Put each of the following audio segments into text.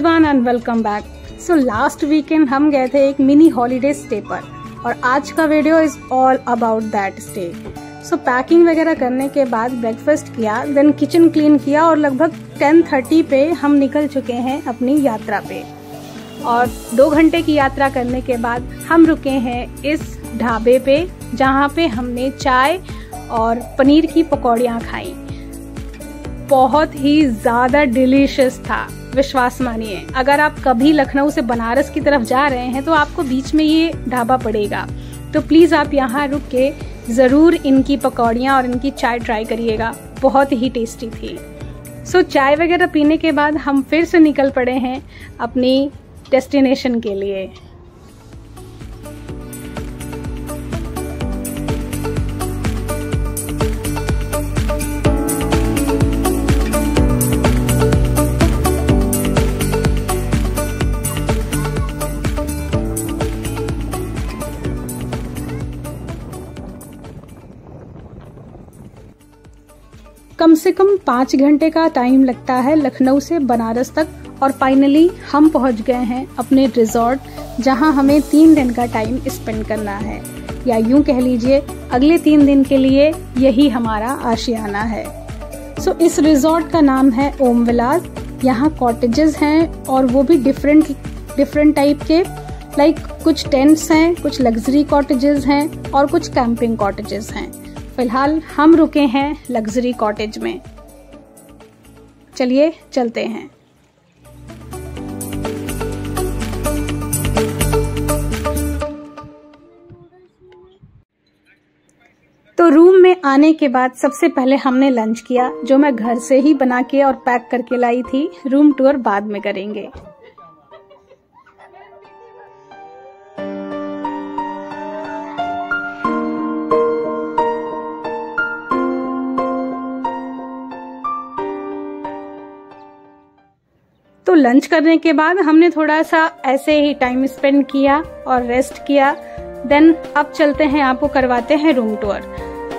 Everyone and welcome back. So last weekend हम गए थे एक मिनी हॉलीडे स्टे पर और आज का video is all about that stay. So packing वगैरह करने के बाद ब्रेकफास्ट किया, देन किचन क्लीन किया और लगभग 10:30 पे हम निकल चुके हैं अपनी यात्रा पे। और 2 घंटे की यात्रा करने के बाद हम रुके हैं इस ढाबे पे जहाँ पे हमने चाय और पनीर की पकौड़ियाँ खाई। बहुत ही ज्यादा डिलीशियस था, विश्वास मानिए। अगर आप कभी लखनऊ से बनारस की तरफ जा रहे हैं तो आपको बीच में ये ढाबा पड़ेगा, तो प्लीज आप यहाँ रुक के जरूर इनकी पकौड़ियाँ और इनकी चाय ट्राई करिएगा, बहुत ही टेस्टी थी। सो चाय वगैरह पीने के बाद हम फिर से निकल पड़े हैं अपनी डेस्टिनेशन के लिए। कम से कम 5 घंटे का टाइम लगता है लखनऊ से बनारस तक और फाइनली हम पहुंच गए हैं अपने रिजॉर्ट, जहां हमें 3 दिन का टाइम स्पेंड करना है, या यूं कह लीजिए अगले 3 दिन के लिए यही हमारा आशियाना है। सो इस रिजॉर्ट का नाम है ओम विलास। यहाँ कॉटेजेस हैं और वो भी डिफरेंट टाइप के, लाइक कुछ टेंट्स हैं, कुछ लग्जरी कॉटेजेस हैं और कुछ कैंपिंग कॉटेजेस हैं। फिलहाल हम रुके हैं लग्जरी कॉटेज में। चलिए चलते हैं। तो रूम में आने के बाद सबसे पहले हमने लंच किया, जो मैं घर से ही बना के और पैक करके लाई थी। रूम टूर बाद में करेंगे। तो लंच करने के बाद हमने थोड़ा सा ऐसे ही टाइम स्पेंड किया और रेस्ट किया। देन अब चलते हैं, आपको करवाते हैं रूम टूर।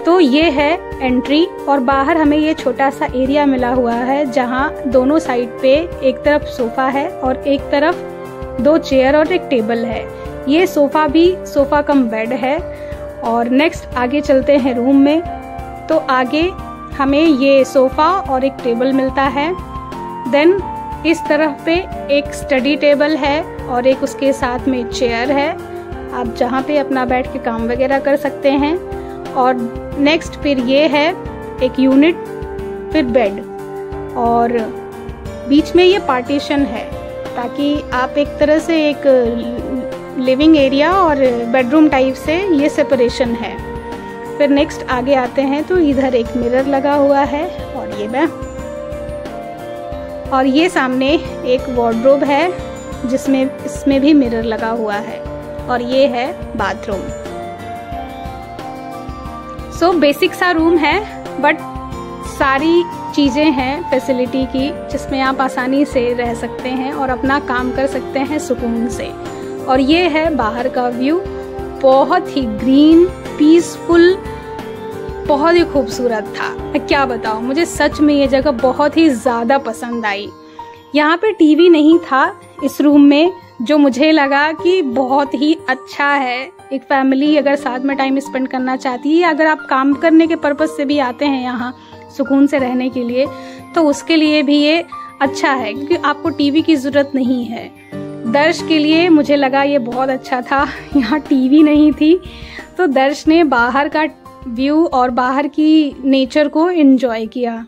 तो ये है एंट्री और बाहर हमें ये छोटा सा एरिया मिला हुआ है, जहाँ दोनों साइड पे एक तरफ सोफा है और एक तरफ 2 चेयर और एक टेबल है। ये सोफा भी सोफा कम बेड है। और नेक्स्ट आगे चलते हैं रूम में। तो आगे हमें ये सोफा और एक टेबल मिलता है। देन इस तरफ पे एक स्टडी टेबल है और एक उसके साथ में चेयर है, आप जहाँ पे अपना बैठ के काम वगैरह कर सकते हैं। और नेक्स्ट फिर ये है एक यूनिट, फिर बेड और बीच में ये पार्टीशन है, ताकि आप एक तरह से एक लिविंग एरिया और बेडरूम टाइप से ये सेपरेशन है। फिर नेक्स्ट आगे आते हैं तो इधर एक मिरर लगा हुआ है और ये सामने एक वार्डरोब है जिसमें इसमें भी मिरर लगा हुआ है और ये है बाथरूम। सो बेसिक सा रूम है, बट सारी चीजें हैं फैसिलिटी की, जिसमें आप आसानी से रह सकते हैं और अपना काम कर सकते हैं सुकून से। और ये है बाहर का व्यू, बहुत ही ग्रीन, पीसफुल, बहुत ही खूबसूरत था। मैं क्या बताऊं, मुझे सच में ये जगह बहुत ही ज्यादा पसंद आई। यहाँ पे टीवी नहीं था इस रूम में, जो मुझे लगा कि बहुत ही अच्छा है। एक फैमिली अगर साथ में टाइम स्पेंड करना चाहती है, अगर आप काम करने के पर्पज से भी आते हैं यहाँ सुकून से रहने के लिए, तो उसके लिए भी ये अच्छा है, क्योंकि आपको टीवी की जरूरत नहीं है। दर्श के लिए मुझे लगा ये बहुत अच्छा था। यहाँ टीवी नहीं थी, तो दर्श ने बाहर का व्यू और बाहर की नेचर को एंजॉय किया।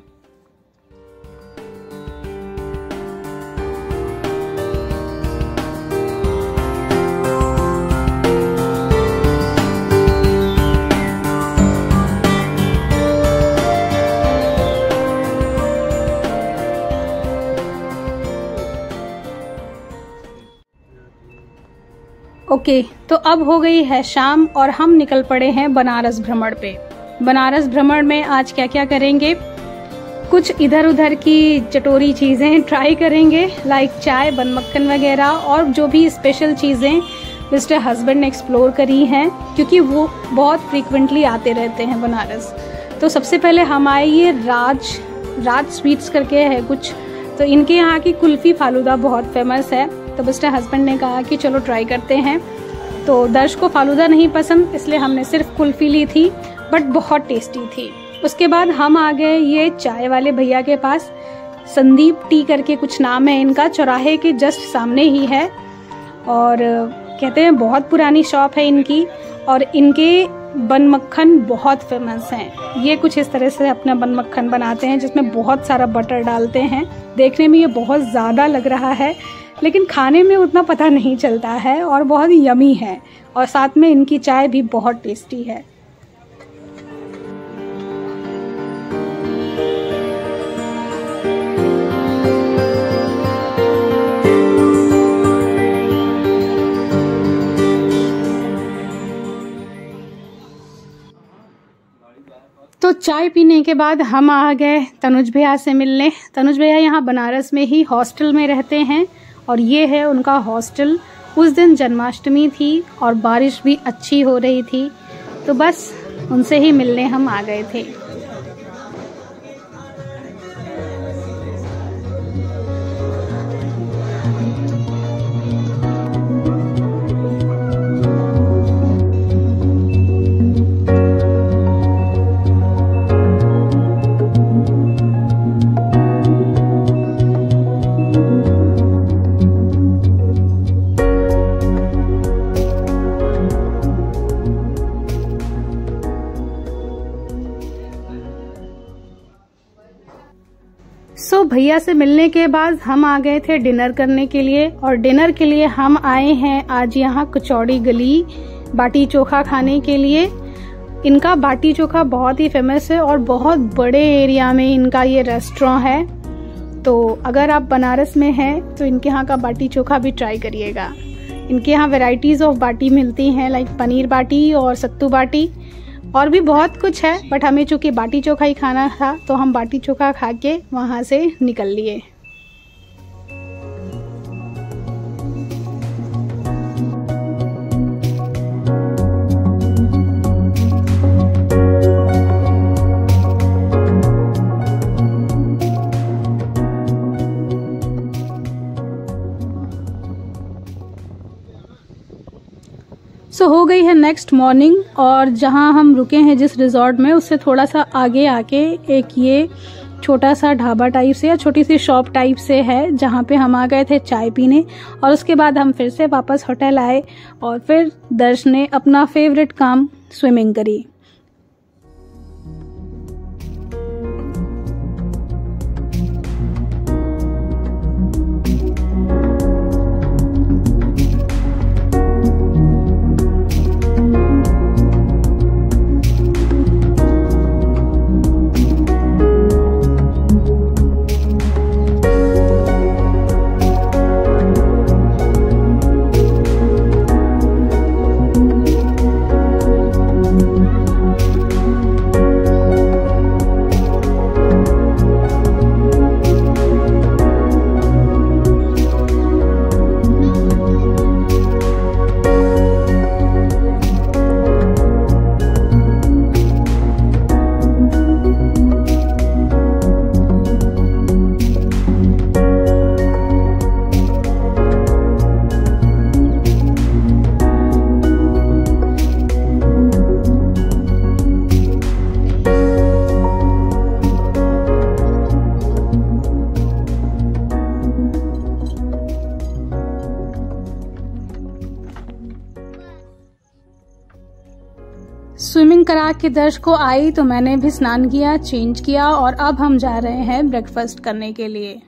ओके, तो अब हो गई है शाम और हम निकल पड़े हैं बनारस भ्रमण पे। बनारस भ्रमण में आज क्या क्या करेंगे, कुछ इधर उधर की चटोरी चीजें ट्राई करेंगे, लाइक चाय, बन मक्खन वगैरह, और जो भी स्पेशल चीजें मिस्टर हस्बैंड ने एक्सप्लोर करी हैं, क्योंकि वो बहुत फ्रीक्वेंटली आते रहते हैं बनारस। तो सबसे पहले हम आए ये राज स्वीट्स करके है कुछ तो इनके यहाँ की कुल्फी फालूदा बहुत फेमस है। तो मिस्टर हस्बैंड ने कहा कि चलो ट्राई करते हैं। तो दर्श को फालूदा नहीं पसंद, इसलिए हमने सिर्फ कुल्फी ली थी, बट बहुत टेस्टी थी। उसके बाद हम आ गए ये चाय वाले भैया के पास। संदीप टी करके कुछ नाम है इनका, चौराहे के जस्ट सामने ही है, और कहते हैं बहुत पुरानी शॉप है इनकी, और इनके बन मक्खन बहुत फेमस हैं। ये कुछ इस तरह से अपना बन मक्खन बनाते हैं जिसमें बहुत सारा बटर डालते हैं। देखने में ये बहुत ज़्यादा लग रहा है, लेकिन खाने में उतना पता नहीं चलता है, और बहुत यमी है, और साथ में इनकी चाय भी बहुत टेस्टी है। तो चाय पीने के बाद हम आ गए तनुज भैया से मिलने। तनुज भैया यहाँ बनारस में ही हॉस्टल में रहते हैं, और ये है उनका हॉस्टल। उस दिन जन्माष्टमी थी और बारिश भी अच्छी हो रही थी, तो बस उनसे ही मिलने हम आ गए थे। भैया से मिलने के बाद हम आ गए थे डिनर करने के लिए, और डिनर के लिए हम आए हैं आज यहाँ कचौड़ी गली बाटी चोखा खाने के लिए। इनका बाटी चोखा बहुत ही फेमस है, और बहुत बड़े एरिया में इनका ये रेस्टोरेंट है। तो अगर आप बनारस में हैं तो इनके यहाँ का बाटी चोखा भी ट्राई करिएगा। इनके यहाँ वेराइटीज़ ऑफ बाटी मिलती हैं, लाइक पनीर बाटी और सत्तू बाटी, और भी बहुत कुछ है, बट हमें चूँकि बाटी चोखा ही खाना था तो हम बाटी चोखा खा के वहाँ से निकल लिए। हो गई है नेक्स्ट मॉर्निंग, और जहां हम रुके हैं जिस रिजॉर्ट में, उससे थोड़ा सा आगे आके एक ये छोटा सा ढाबा टाइप से या छोटी सी शॉप टाइप से है, जहां पे हम आ गए थे चाय पीने। और उसके बाद हम फिर से वापस होटल आए, और फिर दर्श ने अपना फेवरेट काम स्विमिंग करी। स्विमिंग करा के दर्श को आई, तो मैंने भी स्नान किया, चेंज किया, और अब हम जा रहे हैं ब्रेकफास्ट करने के लिए।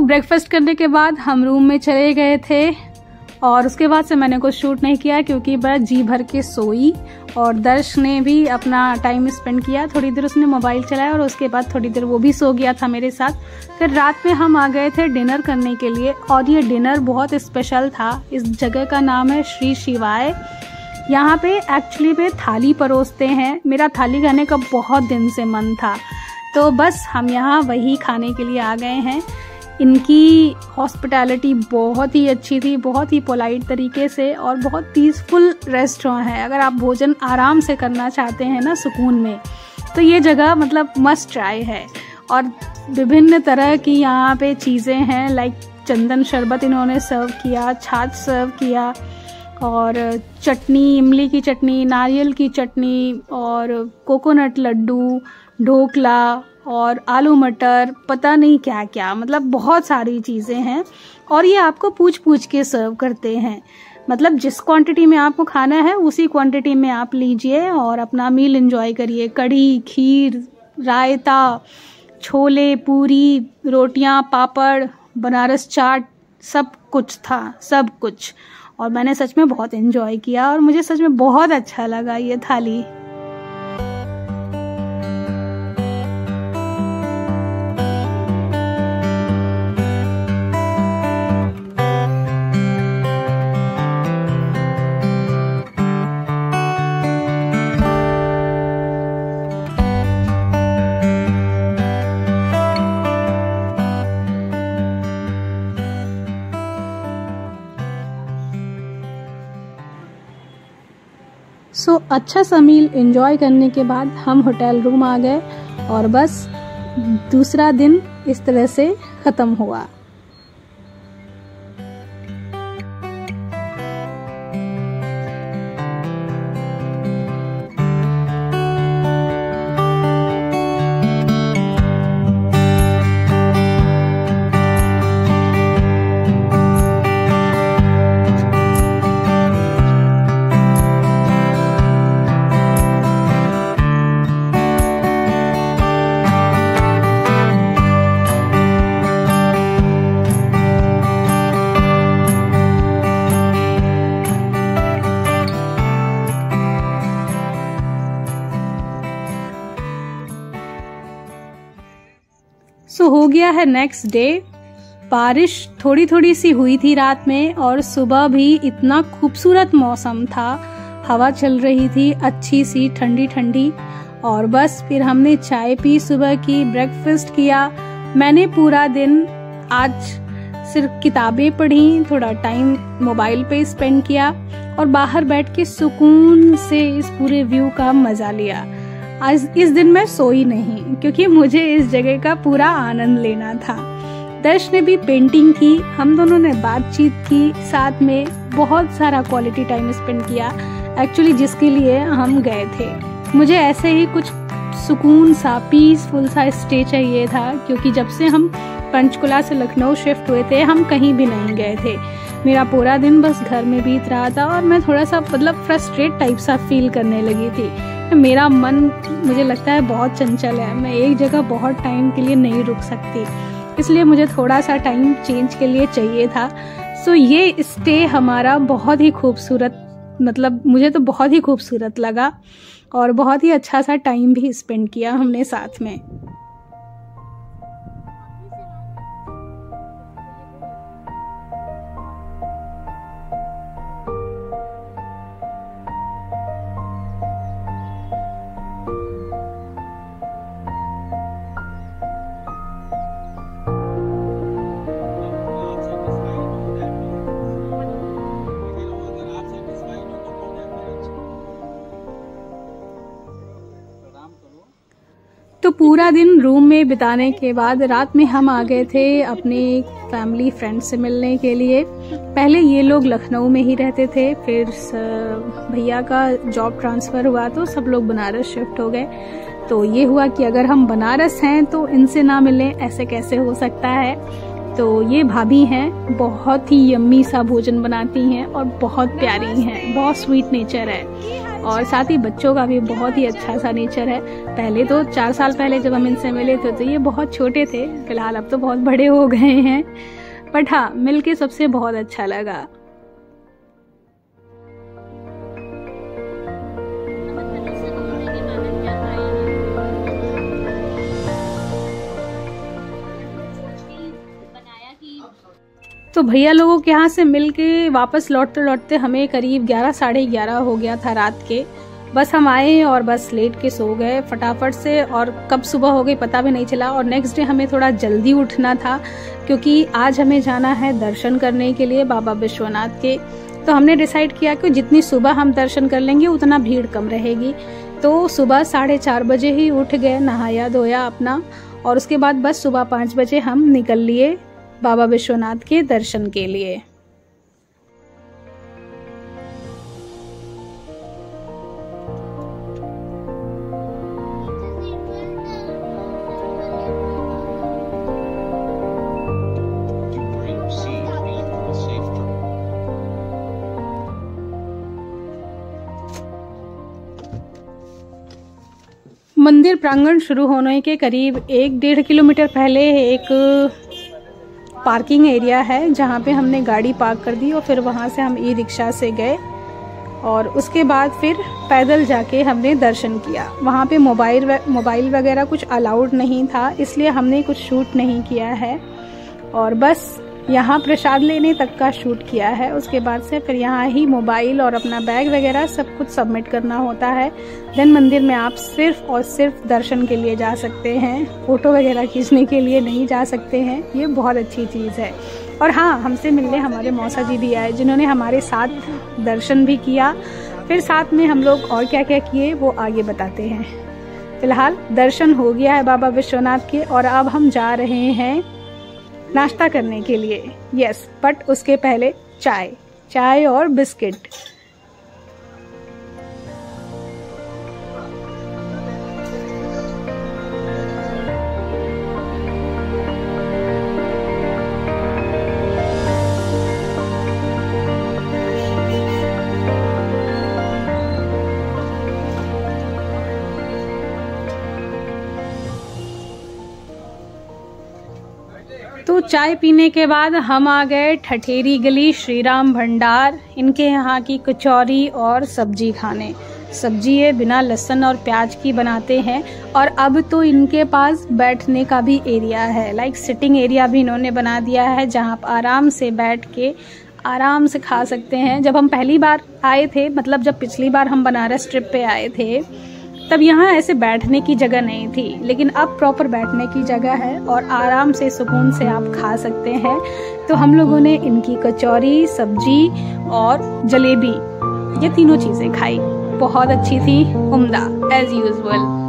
ब्रेकफास्ट करने के बाद हम रूम में चले गए थे और उसके बाद से मैंने कुछ शूट नहीं किया क्योंकि बस जी भर के सोई। और दर्श ने भी अपना टाइम स्पेंड किया, थोड़ी देर उसने मोबाइल चलाया और उसके बाद थोड़ी देर वो भी सो गया था मेरे साथ। फिर रात में हम आ गए थे डिनर करने के लिए और ये डिनर बहुत स्पेशल था। इस जगह का नाम है श्री शिवाय। यहाँ पे एक्चुअली में थाली परोसते हैं। मेरा थाली खाने का बहुत दिन से मन था, तो बस हम यहाँ वही खाने के लिए आ गए हैं। इनकी हॉस्पिटैलिटी बहुत ही अच्छी थी, बहुत ही पोलाइट तरीके से, और बहुत पीसफुल रेस्टोरेंट है। अगर आप भोजन आराम से करना चाहते हैं ना सुकून में, तो ये जगह मतलब मस्ट ट्राई है। और विभिन्न तरह की यहाँ पे चीज़ें हैं, लाइक चंदन शरबत इन्होंने सर्व किया, छाछ सर्व किया, और चटनी, इमली की चटनी, नारियल की चटनी, और कोकोनट लड्डू, ढोकला और आलू मटर, पता नहीं क्या क्या, मतलब बहुत सारी चीज़ें हैं। और ये आपको पूछ पूछ के सर्व करते हैं, मतलब जिस क्वांटिटी में आपको खाना है उसी क्वांटिटी में आप लीजिए और अपना मील एंजॉय करिए। कढ़ी, खीर, रायता, छोले, पूरी, रोटियां, पापड़, बनारस चाट, सब कुछ था, सब कुछ। और मैंने सच में बहुत एंजॉय किया और मुझे सच में बहुत अच्छा लगा ये थाली। अच्छा सा मील एंजॉय करने के बाद हम होटल रूम आ गए और बस दूसरा दिन इस तरह से ख़त्म हुआ। हो गया है नेक्स्ट डे। बारिश थोड़ी थोड़ी सी हुई थी रात में और सुबह भी इतना खूबसूरत मौसम था, हवा चल रही थी अच्छी सी ठंडी ठंडी। और बस फिर हमने चाय पी, सुबह की ब्रेकफास्ट किया। मैंने पूरा दिन आज सिर्फ किताबें पढ़ी, थोड़ा टाइम मोबाइल पे स्पेंड किया और बाहर बैठ के सुकून से इस पूरे व्यू का मजा लिया। आज इस दिन मैं सोई नहीं क्योंकि मुझे इस जगह का पूरा आनंद लेना था। दर्श ने भी पेंटिंग की, हम दोनों ने बातचीत की, साथ में बहुत सारा क्वालिटी टाइम स्पेंड किया एक्चुअली, जिसके लिए हम गए थे। मुझे ऐसे ही कुछ सुकून सा, पीसफुल सा स्टे चाहिए था क्योंकि जब से हम पंचकुला से लखनऊ शिफ्ट हुए थे हम कहीं भी नहीं गए थे। मेरा पूरा दिन बस घर में बीत रहा था और मैं थोड़ा सा मतलब फ्रस्ट्रेट टाइप सा फील करने लगी थी। मेरा मन, मुझे लगता है, बहुत चंचल है, मैं एक जगह बहुत टाइम के लिए नहीं रुक सकती, इसलिए मुझे थोड़ा सा टाइम चेंज के लिए चाहिए था। सो ये स्टे हमारा बहुत ही खूबसूरत, मतलब मुझे तो बहुत ही खूबसूरत लगा और बहुत ही अच्छा सा टाइम भी स्पेंड किया हमने साथ में। तो पूरा दिन रूम में बिताने के बाद रात में हम आ गए थे अपने फैमिली फ्रेंड से मिलने के लिए। पहले ये लोग लखनऊ में ही रहते थे, फिर भैया का जॉब ट्रांसफ़र हुआ तो सब लोग बनारस शिफ्ट हो गए। तो ये हुआ कि अगर हम बनारस हैं तो इनसे ना मिलें, ऐसे कैसे हो सकता है। तो ये भाभी हैं, बहुत ही यम्मी सा भोजन बनाती हैं और बहुत प्यारी हैं, बहुत स्वीट नेचर है। और साथ ही बच्चों का भी बहुत ही अच्छा सा नेचर है। पहले तो 4 साल पहले जब हम इनसे मिले थे तो ये बहुत छोटे थे, फिलहाल अब तो बहुत बड़े हो गए हैं, बट हाँ मिलके सबसे बहुत अच्छा लगा। तो भैया लोगों के यहाँ से मिलके वापस लौटते लौटते हमें करीब 11 साढ़े 11 हो गया था रात के। बस हम आए और बस लेट के सो गए फटाफट से, और कब सुबह हो गई पता भी नहीं चला। और नेक्स्ट डे हमें थोड़ा जल्दी उठना था क्योंकि आज हमें जाना है दर्शन करने के लिए बाबा विश्वनाथ के। तो हमने डिसाइड किया कि जितनी सुबह हम दर्शन कर लेंगे उतना भीड़ कम रहेगी। तो सुबह 4:30 बजे ही उठ गए, नहाया धोया अपना, और उसके बाद बस सुबह 5 बजे हम निकल लिए बाबा विश्वनाथ के दर्शन के लिए। मंदिर प्रांगण शुरू होने के करीब 1-1.5 किलोमीटर पहले एक पार्किंग एरिया है जहाँ पे हमने गाड़ी पार्क कर दी, और फिर वहाँ से हम ई-रिक्शा से गए और उसके बाद फिर पैदल जाके हमने दर्शन किया। वहाँ पे मोबाइल वगैरह कुछ अलाउड नहीं था, इसलिए हमने कुछ शूट नहीं किया है, और बस यहाँ प्रसाद लेने तक का शूट किया है। उसके बाद से फिर यहाँ ही मोबाइल और अपना बैग वगैरह सब कुछ सबमिट करना होता है। देन मंदिर में आप सिर्फ और सिर्फ दर्शन के लिए जा सकते हैं, फोटो वगैरह खींचने के लिए नहीं जा सकते हैं। ये बहुत अच्छी चीज़ है। और हाँ, हमसे मिलने हमारे मौसा जी भी आए जिन्होंने हमारे साथ दर्शन भी किया। फिर साथ में हम लोग और क्या क्या किए वो आगे बताते हैं। फिलहाल दर्शन हो गया है बाबा विश्वनाथ के, और अब हम जा रहे हैं नाश्ता करने के लिए। यस, बट उसके पहले चाय और बिस्किट। तो चाय पीने के बाद हम आ गए ठठेरी गली श्री राम भंडार। इनके यहाँ की कचौरी और सब्जी खाने। सब्जी ये बिना लहसुन और प्याज की बनाते हैं, और अब तो इनके पास बैठने का भी एरिया है, लाइक सिटिंग एरिया भी इन्होंने बना दिया है जहाँ आप आराम से बैठ के आराम से खा सकते हैं। जब हम पहली बार आए थे, मतलब जब पिछली बार हम बनारस ट्रिप पे आए थे, तब यहाँ ऐसे बैठने की जगह नहीं थी, लेकिन अब प्रॉपर बैठने की जगह है और आराम से सुकून से आप खा सकते हैं। तो हम लोगों ने इनकी कचौरी, सब्जी और जलेबी, ये तीनों चीज़ें खाई। बहुत अच्छी थी, उम्दा एज यूजुअल।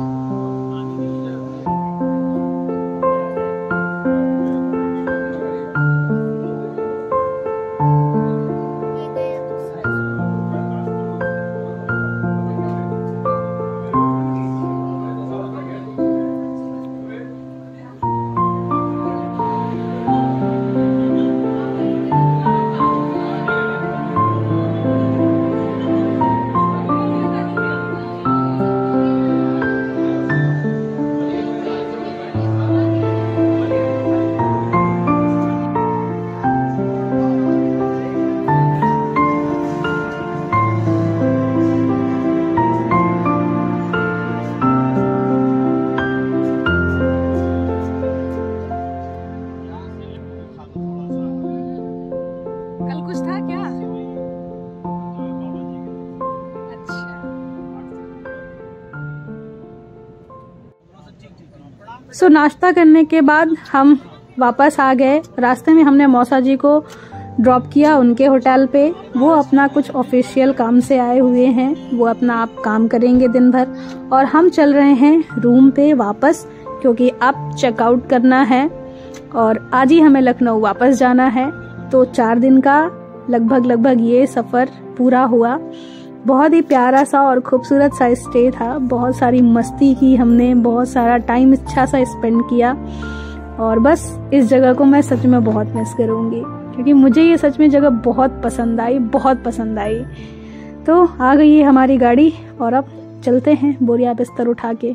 सो नाश्ता करने के बाद हम वापस आ गए। रास्ते में हमने मौसा जी को ड्रॉप किया उनके होटल पे। वो अपना कुछ ऑफिशियल काम से आए हुए हैं, वो अपना आप काम करेंगे दिन भर, और हम चल रहे हैं रूम पे वापस, क्योंकि अब चेकआउट करना है और आज ही हमें लखनऊ वापस जाना है। तो 4 दिन का लगभग ये सफर पूरा हुआ। बहुत ही प्यारा सा और खूबसूरत सा स्टे था। बहुत सारी मस्ती की हमने, बहुत सारा टाइम अच्छा सा स्पेंड किया, और बस इस जगह को मैं सच में बहुत मिस करूंगी, क्योंकि मुझे ये सच में जगह बहुत पसंद आई, बहुत पसंद आई। तो आ गई है हमारी गाड़ी और अब चलते हैं बोरिया बिस्तर उठा के।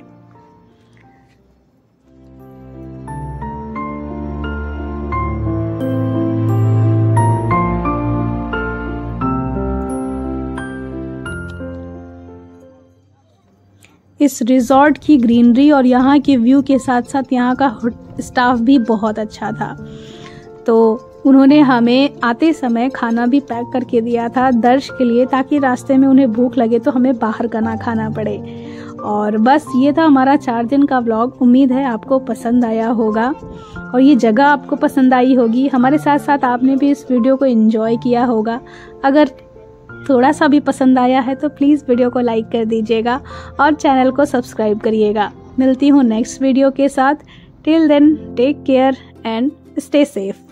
इस रिजॉर्ट की ग्रीनरी और यहाँ के व्यू के साथ साथ यहाँ का स्टाफ भी बहुत अच्छा था। तो उन्होंने हमें आते समय खाना भी पैक करके दिया था दर्श के लिए, ताकि रास्ते में उन्हें भूख लगे तो हमें बाहर का ना खाना पड़े। और बस ये था हमारा 4 दिन का व्लॉग। उम्मीद है आपको पसंद आया होगा और ये जगह आपको पसंद आई होगी। हमारे साथ साथ आपने भी इस वीडियो को एंजॉय किया होगा। अगर थोड़ा सा भी पसंद आया है तो प्लीज़ वीडियो को लाइक कर दीजिएगा और चैनल को सब्सक्राइब करिएगा। मिलती हूँ नेक्स्ट वीडियो के साथ। Till then take care and stay safe.